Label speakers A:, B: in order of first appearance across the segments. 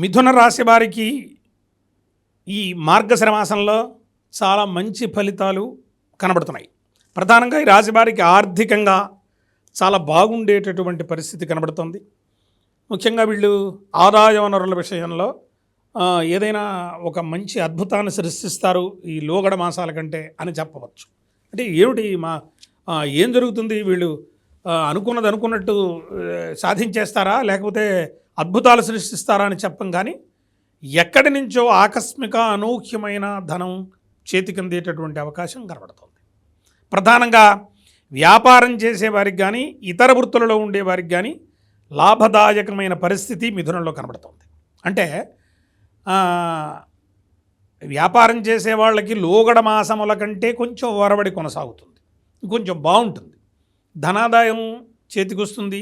A: మిథున రాశి వారికి ఈ మార్గశిర మాసంలో చాలా మంచి ఫలితాలు కనబడుతున్నాయి. ప్రధానంగా ఈ రాశి వారికి ఆర్థికంగా చాలా బాగుండేటటువంటి పరిస్థితి కనబడుతుంది. ముఖ్యంగా వీళ్ళు ఆదాయ వనరుల విషయంలో ఏదైనా ఒక మంచి అద్భుతాన్ని సృష్టిస్తారు ఈ లోగడ మాసాల కంటే అని చెప్పవచ్చు. అంటే ఏమిటి ఏం జరుగుతుంది, వీళ్ళు అనుకున్నది అనుకున్నట్టు సాధించేస్తారా లేకపోతే అద్భుతాలు సృష్టిస్తారా అని చెప్పం. కానీ ఎక్కడి నుంచో ఆకస్మిక అనూహ్యమైన ధనం చేతికి అందేటటువంటి అవకాశం కనబడుతుంది. ప్రధానంగా వ్యాపారం చేసేవారికి కానీ ఇతర వృత్తులలో ఉండేవారికి కానీ లాభదాయకమైన పరిస్థితి మిథునంలో కనబడుతుంది. అంటే వ్యాపారం చేసే వాళ్ళకి లోగడ మాసముల కంటే కొంచెం ఒరవడి కొనసాగుతుంది, కొంచెం బాగుంటుంది, ధనాదాయం చేతికొస్తుంది.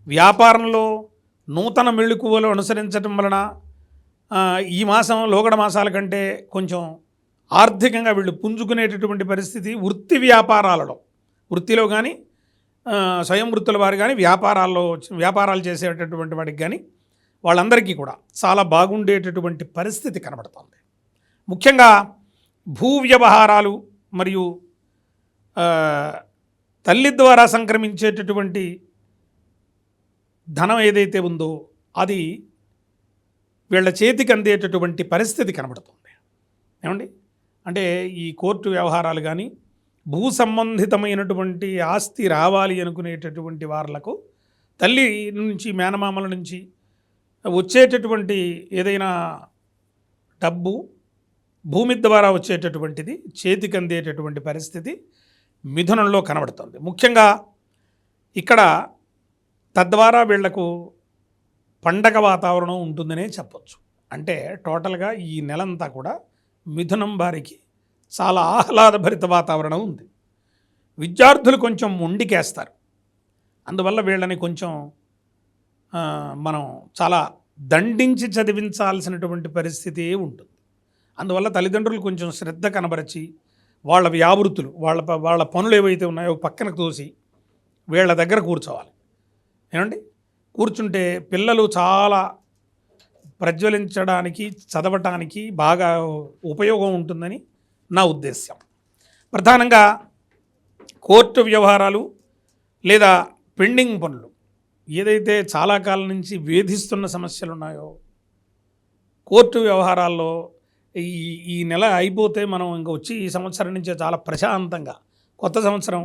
A: వ్యాపారంలో నూతన మెళుకువలు అనుసరించడం వలన ఈ మాసం లోగడ మాసాల కంటే కొంచెం ఆర్థికంగా వీళ్ళు పుంజుకునేటటువంటి పరిస్థితి. వృత్తి వ్యాపారాలలో, వృత్తిలో కానీ స్వయం వృత్తుల వారు కానీ వ్యాపారాలు చేసేటటువంటి వాడికి కానీ వాళ్ళందరికీ కూడా చాలా బాగుండేటటువంటి పరిస్థితి కనబడుతుంది. ముఖ్యంగా భూ వ్యవహారాలు మరియు తల్లి ద్వారా సంక్రమించేటటువంటి ధనం ఏదైతే ఉందో అది వీళ్ళ చేతికి అందేటటువంటి పరిస్థితి కనబడుతుంది. ఏమండి, అంటే ఈ కోర్టు వ్యవహారాలు కానీ భూ సంబంధితమైనటువంటి ఆస్తి రావాలి అనుకునేటటువంటి వాళ్లకు తల్లి నుంచి మేనమామల నుంచి వచ్చేటటువంటి ఏదైనా డబ్బు భూమి ద్వారా వచ్చేటటువంటిది చేతికి అందేటటువంటి పరిస్థితి మిథునంలో కనబడుతుంది. ముఖ్యంగా ఇక్కడ తద్వారా వీళ్లకు పండగ వాతావరణం ఉంటుందనే చెప్పచ్చు. అంటే టోటల్గా ఈ నెలంతా కూడా మిథునం వారికి చాలా ఆహ్లాదభరిత వాతావరణం ఉంది. విద్యార్థులు కొంచెం మొండికేస్తారు, అందువల్ల వీళ్ళని కొంచెం మనం చాలా దండించి చదివించాల్సినటువంటి పరిస్థితి ఉంటుంది. అందువల్ల తల్లిదండ్రులు కొంచెం శ్రద్ధ కనబరిచి వాళ్ళ వ్యావృత్తులు వాళ్ళ పనులు ఏవైతే ఉన్నాయో పక్కనకు తోసి వీళ్ళ దగ్గర కూర్చోవాలి. ఏమండి, కూర్చుంటే పిల్లలు చాలా ప్రజ్వలించడానికి చదవటానికి బాగా ఉపయోగం ఉంటుందని నా ఉద్దేశ్యం. ప్రధానంగా కోర్టు వ్యవహారాలు లేదా పెండింగ్ పనులు ఏదైతే చాలా కాలం నుంచి వేధిస్తున్న సమస్యలు ఉన్నాయో కోర్టు వ్యవహారాల్లో ఈ నెల అయిపోతే మనం ఇంకా వచ్చి ఈ సంవత్సరం నుంచే చాలా ప్రశాంతంగా కొత్త సంవత్సరం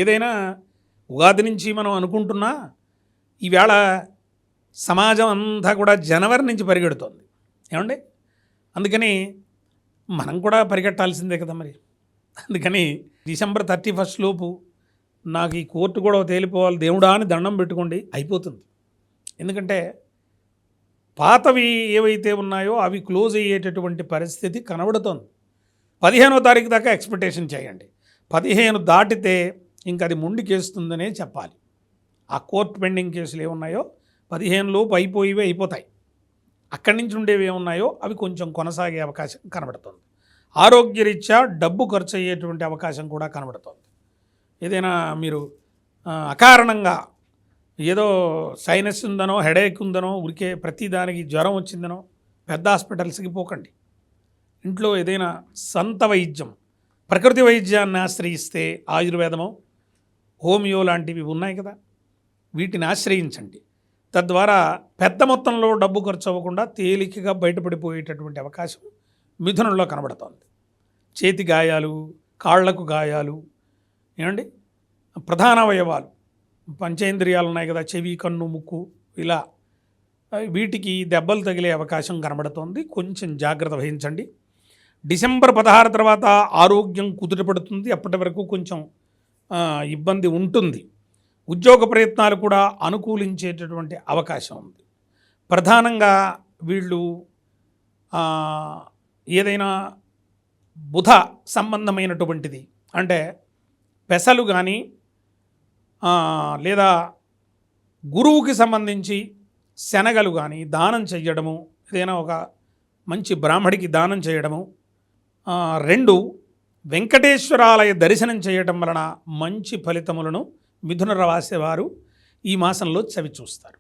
A: ఏదైనా ఉగాది నుంచి మనం అనుకుంటున్నా ఈవేళ సమాజం అంతా కూడా జనవరి నుంచి పరిగెడుతోంది. ఏమండి, అందుకని మనం కూడా పరిగెట్టాల్సిందే కదా మరి. అందుకని డిసెంబర్ 31 లోపు నాకు ఈ కోర్టు కూడా తేలిపోవాలి దేవుడా అని దండం పెట్టుకోండి, అయిపోతుంది. ఎందుకంటే పాతవి ఏవైతే ఉన్నాయో అవి క్లోజ్ అయ్యేటటువంటి పరిస్థితి కనబడుతోంది. 15వ తారీఖు దాకా ఎక్స్పెక్టేషన్ చేయండి. 15 దాటితే ఇంక అది ముందుకేస్తుందనే చెప్పాలి. ఆ కోర్టు పెండింగ్ కేసులు ఏమున్నాయో 15 లోపు అయిపోతాయి. అక్కడి నుంచి ఉండేవి ఏమున్నాయో అవి కొంచెం కొనసాగే అవకాశం కనబడుతుంది. ఆరోగ్యరీత్యా డబ్బు ఖర్చు అయ్యేటువంటి అవకాశం కూడా కనబడుతుంది. ఏదైనా మీరు అకారణంగా ఏదో సైనస్ ఉందనో హెడేక్ ఉందనో ఉరికే ప్రతిదానికి జ్వరం వచ్చిందనో పెద్ద హాస్పిటల్స్కి పోకండి. ఇంట్లో ఏదైనా సంత వైద్యం ప్రకృతి వైద్యాన్ని ఆశ్రయిస్తే ఆయుర్వేదమో హోమియో లాంటివి ఉన్నాయి కదా, వీటిని ఆశ్రయించండి. తద్వారా పెద్ద మొత్తంలో డబ్బు ఖర్చు అవ్వకుండా తేలికగా బయటపడిపోయేటటువంటి అవకాశం మిథునంలో కనబడుతోంది. చేతి గాయాలు, కాళ్లకు గాయాలు, ఏమండి, ప్రధాన అవయవాలు పంచేంద్రియాలు ఉన్నాయి కదా, చెవి, కన్ను, ముక్కు, ఇలా వీటికి దెబ్బలు తగిలే అవకాశం కనబడుతోంది. కొంచెం జాగ్రత్త వహించండి. డిసెంబర్ 16 తర్వాత ఆరోగ్యం కుదుటపడుతుంది. అప్పటి వరకు కొంచెం ఇబ్బంది ఉంటుంది. ఉద్యోగ ప్రయత్నాలు కూడా అనుకూలించేటటువంటి అవకాశం ఉంది. ప్రధానంగా వీళ్ళు ఏదైనా బుధ సంబంధమైనటువంటిది అంటే పెసలు కానీ లేదా గురువుకి సంబంధించి శనగలు కానీ దానం చేయడము, ఏదైనా ఒక మంచి బ్రాహ్మడికి దానం చేయడము, 2 వెంకటేశ్వరాలయ దర్శనం చేయటం వలన మంచి ఫలితములను మిథున రాశి వారు ఈ మాసంలో చవి చూస్తారు.